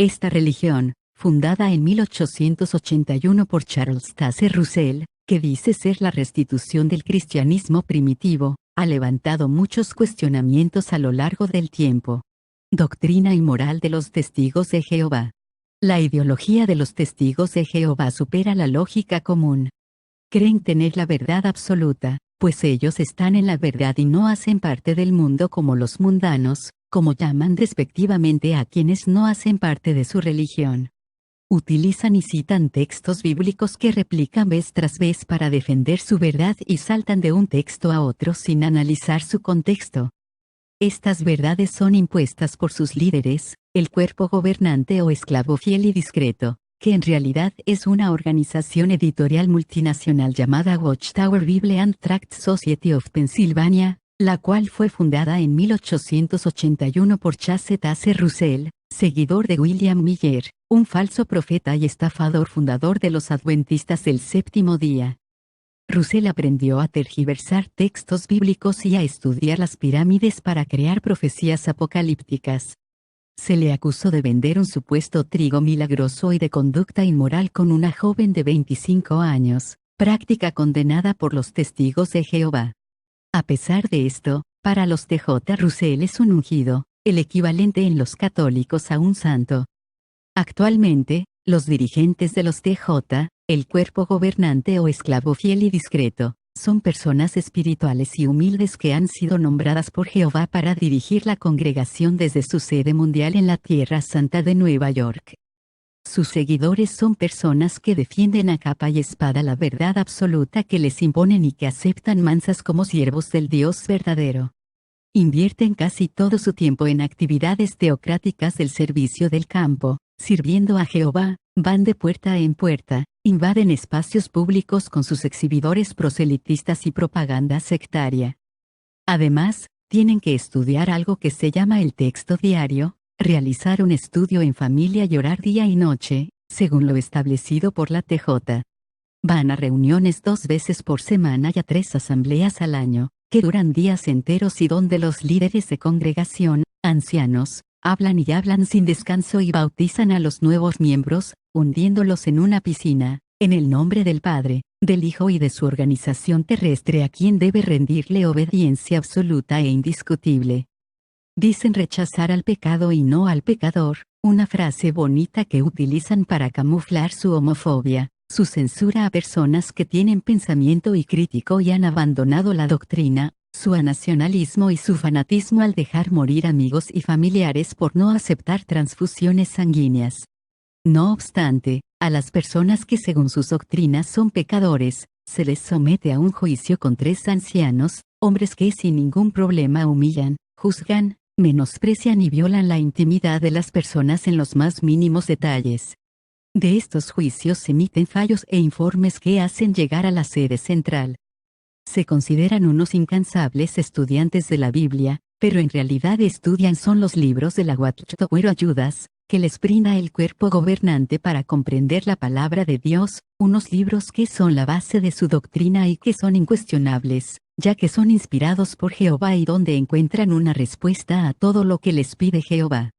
Esta religión, fundada en 1881 por Charles Taze Russell, que dice ser la restitución del cristianismo primitivo, ha levantado muchos cuestionamientos a lo largo del tiempo. Doctrina y moral de los testigos de Jehová. La ideología de los testigos de Jehová supera la lógica común. Creen tener la verdad absoluta, pues ellos están en la verdad y no hacen parte del mundo como los mundanos, como llaman despectivamente a quienes no hacen parte de su religión. Utilizan y citan textos bíblicos que replican vez tras vez para defender su verdad y saltan de un texto a otro sin analizar su contexto. Estas verdades son impuestas por sus líderes, el cuerpo gobernante o esclavo fiel y discreto, que en realidad es una organización editorial multinacional llamada Watchtower Bible and Tract Society of Pennsylvania, la cual fue fundada en 1881 por Chase Taze Russell, seguidor de William Miller, un falso profeta y estafador fundador de los Adventistas del Séptimo Día. Russell aprendió a tergiversar textos bíblicos y a estudiar las pirámides para crear profecías apocalípticas. Se le acusó de vender un supuesto trigo milagroso y de conducta inmoral con una joven de 25 años, práctica condenada por los testigos de Jehová. A pesar de esto, para los T.J. Russell es un ungido, el equivalente en los católicos a un santo. Actualmente, los dirigentes de los T.J., el cuerpo gobernante o esclavo fiel y discreto, son personas espirituales y humildes que han sido nombradas por Jehová para dirigir la congregación desde su sede mundial en la Tierra Santa de Nueva York. Sus seguidores son personas que defienden a capa y espada la verdad absoluta que les imponen y que aceptan mansas como siervos del Dios verdadero. Invierten casi todo su tiempo en actividades teocráticas del servicio del campo, sirviendo a Jehová, van de puerta en puerta, invaden espacios públicos con sus exhibidores proselitistas y propaganda sectaria. Además, tienen que estudiar algo que se llama el texto diario, realizar un estudio en familia y orar día y noche, según lo establecido por la TJ. Van a reuniones 2 veces por semana y a 3 asambleas al año, que duran días enteros y donde los líderes de congregación, ancianos, hablan y hablan sin descanso y bautizan a los nuevos miembros, hundiéndolos en una piscina, en el nombre del Padre, del Hijo y de su organización terrestre a quien debe rendirle obediencia absoluta e indiscutible. Dicen rechazar al pecado y no al pecador, una frase bonita que utilizan para camuflar su homofobia, su censura a personas que tienen pensamiento y crítico y han abandonado la doctrina, su anacionalismo y su fanatismo al dejar morir amigos y familiares por no aceptar transfusiones sanguíneas. No obstante, a las personas que según sus doctrinas son pecadores, se les somete a un juicio con 3 ancianos, hombres que sin ningún problema humillan, juzgan, menosprecian y violan la intimidad de las personas en los más mínimos detalles. De estos juicios se emiten fallos e informes que hacen llegar a la sede central. Se consideran unos incansables estudiantes de la Biblia, pero en realidad estudian son los libros de la Watchtower Ayudas, que les brinda el cuerpo gobernante para comprender la palabra de Dios, unos libros que son la base de su doctrina y que son incuestionables, ya que son inspirados por Jehová y donde encuentran una respuesta a todo lo que les pide Jehová.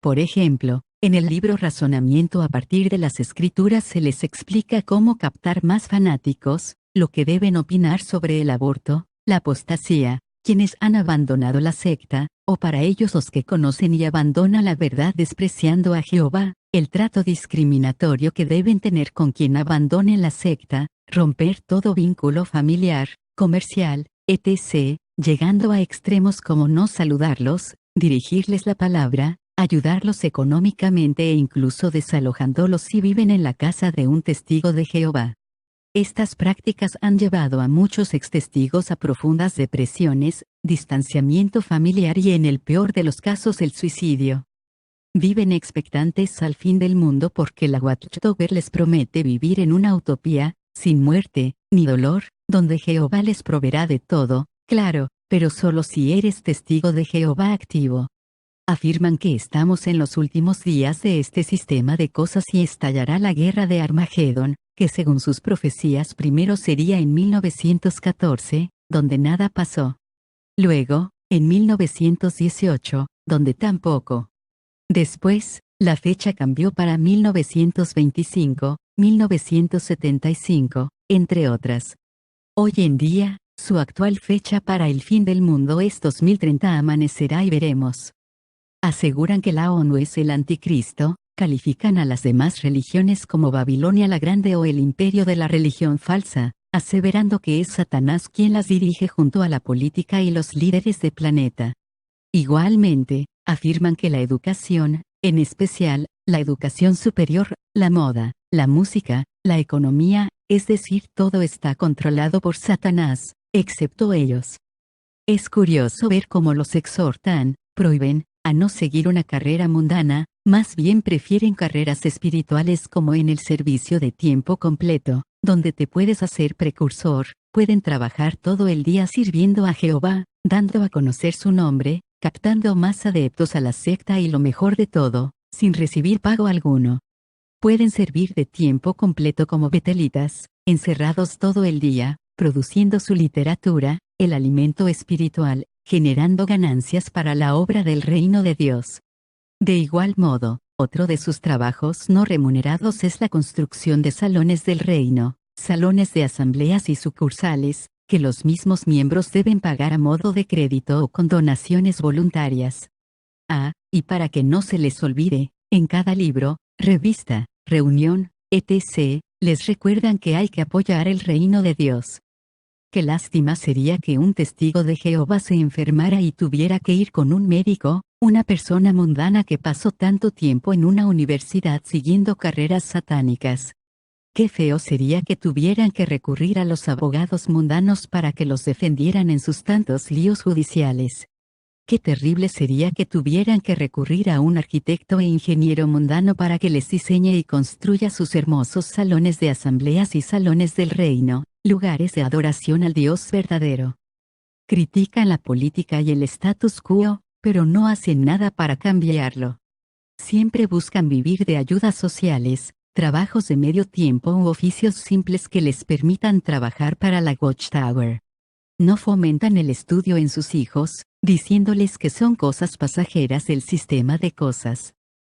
Por ejemplo, en el libro Razonamiento a partir de las Escrituras se les explica cómo captar más fanáticos, lo que deben opinar sobre el aborto, la apostasía, quienes han abandonado la secta, o para ellos los que conocen y abandonan la verdad despreciando a Jehová, el trato discriminatorio que deben tener con quien abandone la secta, romper todo vínculo familiar, comercial, etc., llegando a extremos como no saludarlos, dirigirles la palabra, ayudarlos económicamente e incluso desalojándolos si viven en la casa de un testigo de Jehová. Estas prácticas han llevado a muchos extestigos a profundas depresiones, distanciamiento familiar y en el peor de los casos el suicidio. Viven expectantes al fin del mundo porque la Watchtower les promete vivir en una utopía, sin muerte, ni dolor, donde Jehová les proveerá de todo, claro, pero solo si eres testigo de Jehová activo. Afirman que estamos en los últimos días de este sistema de cosas y estallará la guerra de Armagedón, que según sus profecías primero sería en 1914, donde nada pasó. Luego, en 1918, donde tampoco. Después, La fecha cambió para 1925, 1975, entre otras. Hoy en día, su actual fecha para el fin del mundo es 2030. Amanecerá y veremos. Aseguran que la ONU es el anticristo, califican a las demás religiones como Babilonia la Grande o el imperio de la religión falsa, aseverando que es Satanás quien las dirige junto a la política y los líderes del planeta. Igualmente, afirman que la educación, en especial, la educación superior, la moda, la música, la economía, es decir, todo está controlado por Satanás, excepto ellos. Es curioso ver cómo los exhortan, prohíben, a no seguir una carrera mundana, más bien prefieren carreras espirituales como en el servicio de tiempo completo, donde te puedes hacer precursor, pueden trabajar todo el día sirviendo a Jehová, dando a conocer su nombre, captando más adeptos a la secta y lo mejor de todo, sin recibir pago alguno. Pueden servir de tiempo completo como betelitas, encerrados todo el día, produciendo su literatura, el alimento espiritual, generando ganancias para la obra del reino de Dios. De igual modo, otro de sus trabajos no remunerados es la construcción de salones del reino, salones de asambleas y sucursales, que los mismos miembros deben pagar a modo de crédito o con donaciones voluntarias. Y para que no se les olvide, en cada libro, revista, reunión, etc., les recuerdan que hay que apoyar el reino de Dios. Qué lástima sería que un testigo de Jehová se enfermara y tuviera que ir con un médico, una persona mundana que pasó tanto tiempo en una universidad siguiendo carreras satánicas. Qué feo sería que tuvieran que recurrir a los abogados mundanos para que los defendieran en sus tantos líos judiciales. Qué terrible sería que tuvieran que recurrir a un arquitecto e ingeniero mundano para que les diseñe y construya sus hermosos salones de asambleas y salones del reino, lugares de adoración al Dios verdadero. Critican la política y el status quo, pero no hacen nada para cambiarlo. Siempre buscan vivir de ayudas sociales, trabajos de medio tiempo u oficios simples que les permitan trabajar para la Watchtower. No fomentan el estudio en sus hijos, diciéndoles que son cosas pasajeras del sistema de cosas.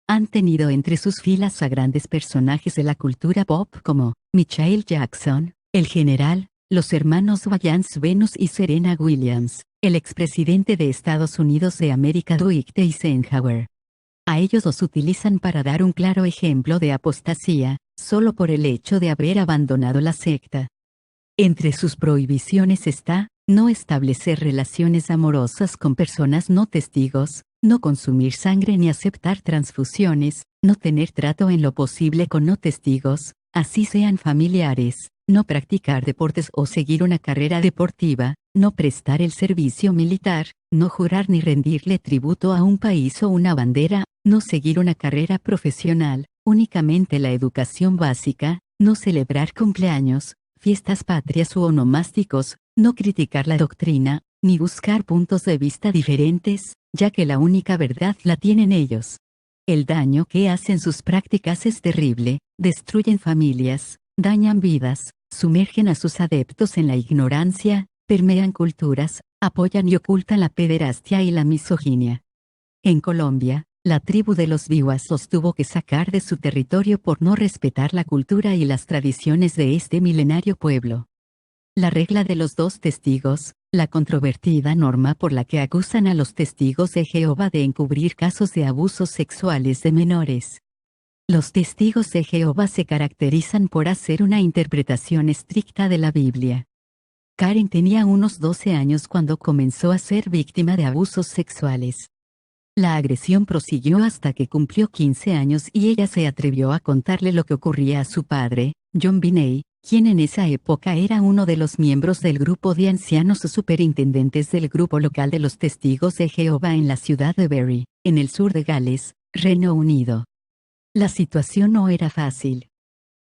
Han tenido entre sus filas a grandes personajes de la cultura pop como Michael Jackson, el general, los hermanos Wayans Venus y Serena Williams, el expresidente de Estados Unidos de América Dwight Eisenhower. A ellos los utilizan para dar un claro ejemplo de apostasía, solo por el hecho de haber abandonado la secta. Entre sus prohibiciones está, no establecer relaciones amorosas con personas no testigos, no consumir sangre ni aceptar transfusiones, no tener trato en lo posible con no testigos, así sean familiares, no practicar deportes o seguir una carrera deportiva, no prestar el servicio militar, no jurar ni rendirle tributo a un país o una bandera, no seguir una carrera profesional, únicamente la educación básica, no celebrar cumpleaños, fiestas patrias u onomásticos, no criticar la doctrina, ni buscar puntos de vista diferentes, ya que la única verdad la tienen ellos. El daño que hacen sus prácticas es terrible, destruyen familias, dañan vidas, sumergen a sus adeptos en la ignorancia, permean culturas, apoyan y ocultan la pederastia y la misoginia. En Colombia, la tribu de los Biwas los tuvo que sacar de su territorio por no respetar la cultura y las tradiciones de este milenario pueblo. La regla de los dos testigos, la controvertida norma por la que acusan a los testigos de Jehová de encubrir casos de abusos sexuales de menores. Los testigos de Jehová se caracterizan por hacer una interpretación estricta de la Biblia. Karen tenía unos 12 años cuando comenzó a ser víctima de abusos sexuales. La agresión prosiguió hasta que cumplió 15 años y ella se atrevió a contarle lo que ocurría a su padre, John Binney, quien en esa época era uno de los miembros del grupo de ancianos o superintendentes del grupo local de los Testigos de Jehová en la ciudad de Bury, en el sur de Gales, Reino Unido. La situación no era fácil.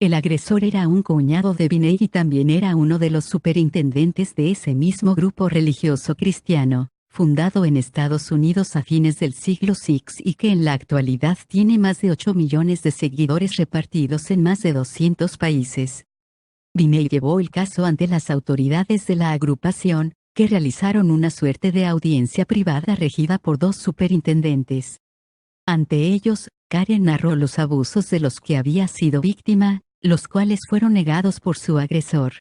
El agresor era un cuñado de Binney y también era uno de los superintendentes de ese mismo grupo religioso cristiano, fundado en Estados Unidos a fines del siglo VI y que en la actualidad tiene más de 8 millones de seguidores repartidos en más de 200 países. Binney llevó el caso ante las autoridades de la agrupación, que realizaron una suerte de audiencia privada regida por dos superintendentes. Ante ellos, Karen narró los abusos de los que había sido víctima, los cuales fueron negados por su agresor.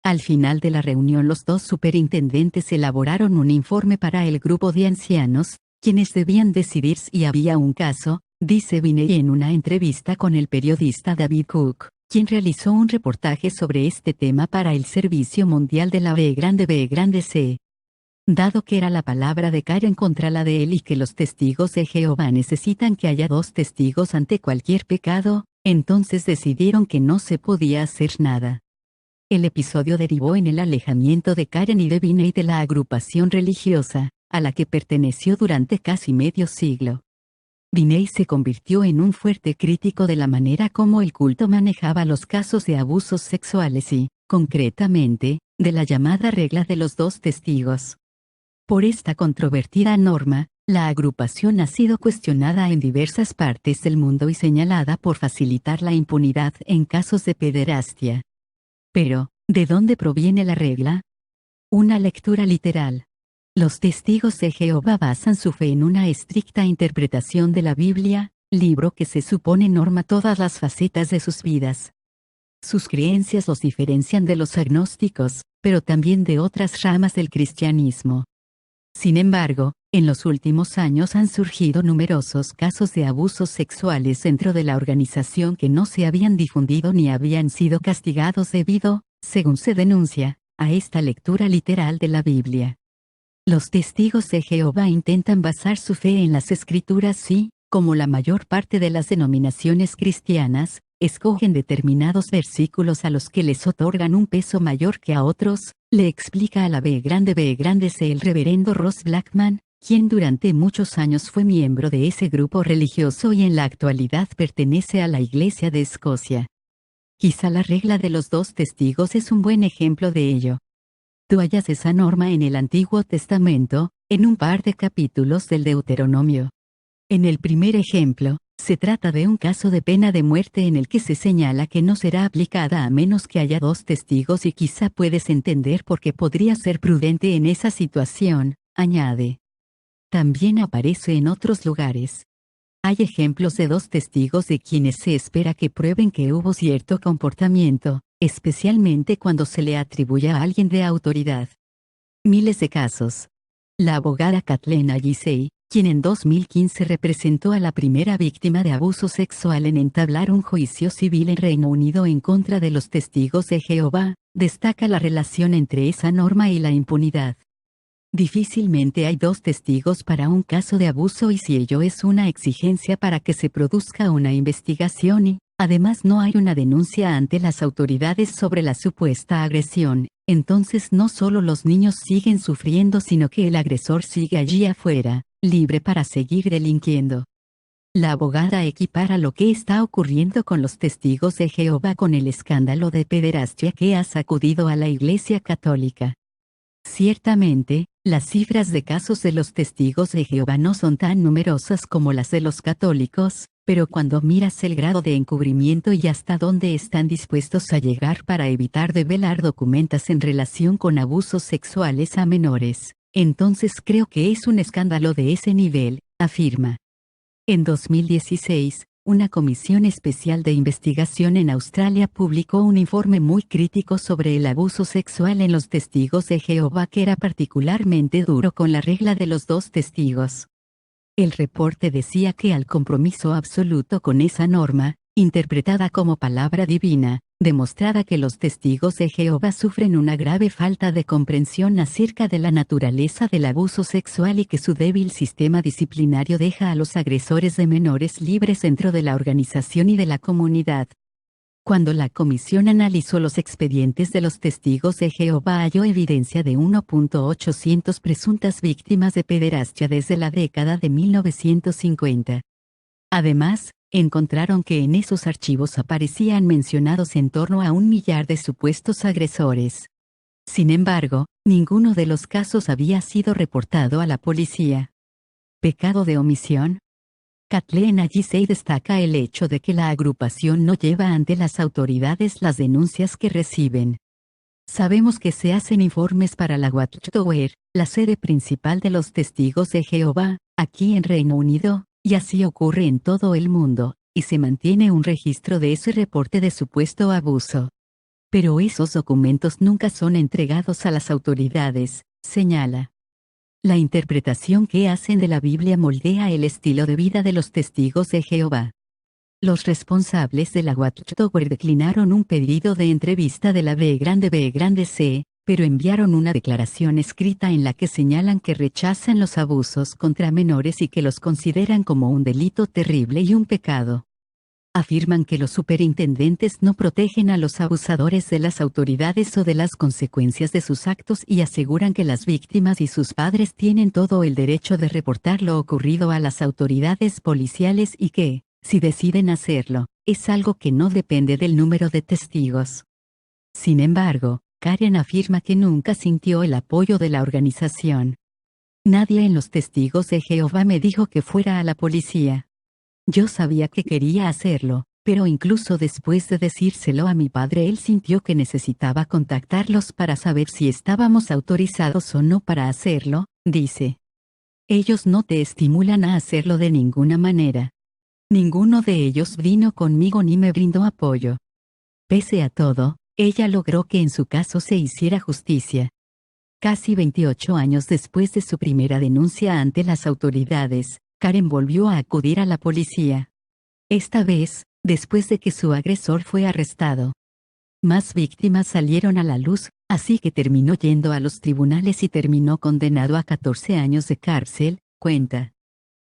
Al final de la reunión los dos superintendentes elaboraron un informe para el grupo de ancianos, quienes debían decidir si había un caso, dice Binet en una entrevista con el periodista David Cook, quien realizó un reportaje sobre este tema para el Servicio Mundial de la B C. Dado que era la palabra de Karen contra la de él y que los testigos de Jehová necesitan que haya dos testigos ante cualquier pecado, entonces decidieron que no se podía hacer nada. El episodio derivó en el alejamiento de Karen y de Binet de la agrupación religiosa, a la que perteneció durante casi medio siglo. Binet se convirtió en un fuerte crítico de la manera como el culto manejaba los casos de abusos sexuales y, concretamente, de la llamada regla de los dos testigos. Por esta controvertida norma, la agrupación ha sido cuestionada en diversas partes del mundo y señalada por facilitar la impunidad en casos de pederastia. Pero, ¿de dónde proviene la regla? Una lectura literal. Los testigos de Jehová basan su fe en una estricta interpretación de la Biblia, libro que se supone norma todas las facetas de sus vidas. Sus creencias los diferencian de los agnósticos, pero también de otras ramas del cristianismo. Sin embargo, en los últimos años han surgido numerosos casos de abusos sexuales dentro de la organización que no se habían difundido ni habían sido castigados debido, según se denuncia, a esta lectura literal de la Biblia. Los testigos de Jehová intentan basar su fe en las Escrituras y, como la mayor parte de las denominaciones cristianas, escogen determinados versículos a los que les otorgan un peso mayor que a otros, le explica a la B C el reverendo Ross Blackman, quien durante muchos años fue miembro de ese grupo religioso y en la actualidad pertenece a la Iglesia de Escocia. Quizá la regla de los dos testigos es un buen ejemplo de ello. Tú hallas esa norma en el Antiguo Testamento, en un par de capítulos del Deuteronomio. En el primer ejemplo, se trata de un caso de pena de muerte en el que se señala que no será aplicada a menos que haya dos testigos y quizá puedes entender por qué podría ser prudente en esa situación, añade. También aparece en otros lugares. Hay ejemplos de dos testigos de quienes se espera que prueben que hubo cierto comportamiento, especialmente cuando se le atribuye a alguien de autoridad. Miles de casos. La abogada Kathleen Agisei, quien en 2015 representó a la primera víctima de abuso sexual en entablar un juicio civil en Reino Unido en contra de los testigos de Jehová, destaca la relación entre esa norma y la impunidad. Difícilmente hay dos testigos para un caso de abuso y si ello es una exigencia para que se produzca una investigación y, además no hay una denuncia ante las autoridades sobre la supuesta agresión, entonces no solo los niños siguen sufriendo sino que el agresor sigue allí afuera, libre para seguir delinquiendo. La abogada equipara lo que está ocurriendo con los testigos de Jehová con el escándalo de pederastia que ha sacudido a la Iglesia Católica. Ciertamente, las cifras de casos de los testigos de Jehová no son tan numerosas como las de los católicos, pero cuando miras el grado de encubrimiento y hasta dónde están dispuestos a llegar para evitar develar documentos en relación con abusos sexuales a menores, entonces creo que es un escándalo de ese nivel, afirma. En 2016, una comisión especial de investigación en Australia publicó un informe muy crítico sobre el abuso sexual en los testigos de Jehová que era particularmente duro con la regla de los dos testigos. El reporte decía que al compromiso absoluto con esa norma, interpretada como palabra divina, demostraba que los testigos de Jehová sufren una grave falta de comprensión acerca de la naturaleza del abuso sexual y que su débil sistema disciplinario deja a los agresores de menores libres dentro de la organización y de la comunidad. Cuando la comisión analizó los expedientes de los testigos de Jehová halló evidencia de 1.800 presuntas víctimas de pederastia desde la década de 1950. Además, encontraron que en esos archivos aparecían mencionados en torno a 1 millar de supuestos agresores. Sin embargo, ninguno de los casos había sido reportado a la policía. ¿Pecado de omisión? Kathleen Agisei destaca el hecho de que la agrupación no lleva ante las autoridades las denuncias que reciben. Sabemos que se hacen informes para la Watchtower, la sede principal de los Testigos de Jehová, aquí en Reino Unido, Y así ocurre en todo el mundo, y se mantiene un registro de ese reporte de supuesto abuso. Pero esos documentos nunca son entregados a las autoridades, señala. La interpretación que hacen de la Biblia moldea el estilo de vida de los testigos de Jehová. Los responsables de la Watchtower declinaron un pedido de entrevista de la B.C., pero enviaron una declaración escrita en la que señalan que rechazan los abusos contra menores y que los consideran como un delito terrible y un pecado. Afirman que los superintendentes no protegen a los abusadores de las autoridades o de las consecuencias de sus actos y aseguran que las víctimas y sus padres tienen todo el derecho de reportar lo ocurrido a las autoridades policiales y que, si deciden hacerlo, es algo que no depende del número de testigos. Sin embargo, Karen afirma que nunca sintió el apoyo de la organización. Nadie en los testigos de Jehová me dijo que fuera a la policía. Yo sabía que quería hacerlo, pero incluso después de decírselo a mi padre, él sintió que necesitaba contactarlos para saber si estábamos autorizados o no para hacerlo, dice. Ellos no te estimulan a hacerlo de ninguna manera. Ninguno de ellos vino conmigo ni me brindó apoyo. Pese a todo, ella logró que en su caso se hiciera justicia. Casi 28 años después de su primera denuncia ante las autoridades, Karen volvió a acudir a la policía. Esta vez, después de que su agresor fue arrestado. Más víctimas salieron a la luz, así que terminó yendo a los tribunales y terminó condenado a 14 años de cárcel, cuenta.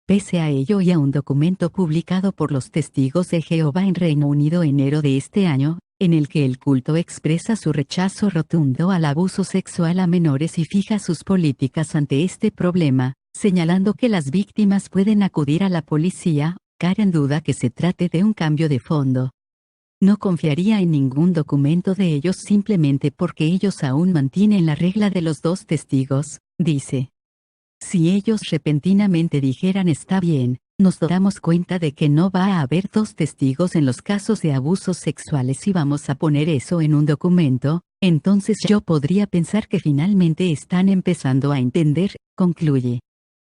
Pese a ello y a un documento publicado por los Testigos de Jehová en Reino Unido enero de este año, en el que el culto expresa su rechazo rotundo al abuso sexual a menores y fija sus políticas ante este problema, señalando que las víctimas pueden acudir a la policía, Karen duda que se trate de un cambio de fondo. No confiaría en ningún documento de ellos simplemente porque ellos aún mantienen la regla de los 2 testigos, dice. Si ellos repentinamente dijeran está bien, nos damos cuenta de que no va a haber 2 testigos en los casos de abusos sexuales y vamos a poner eso en un documento, entonces yo podría pensar que finalmente están empezando a entender, concluye.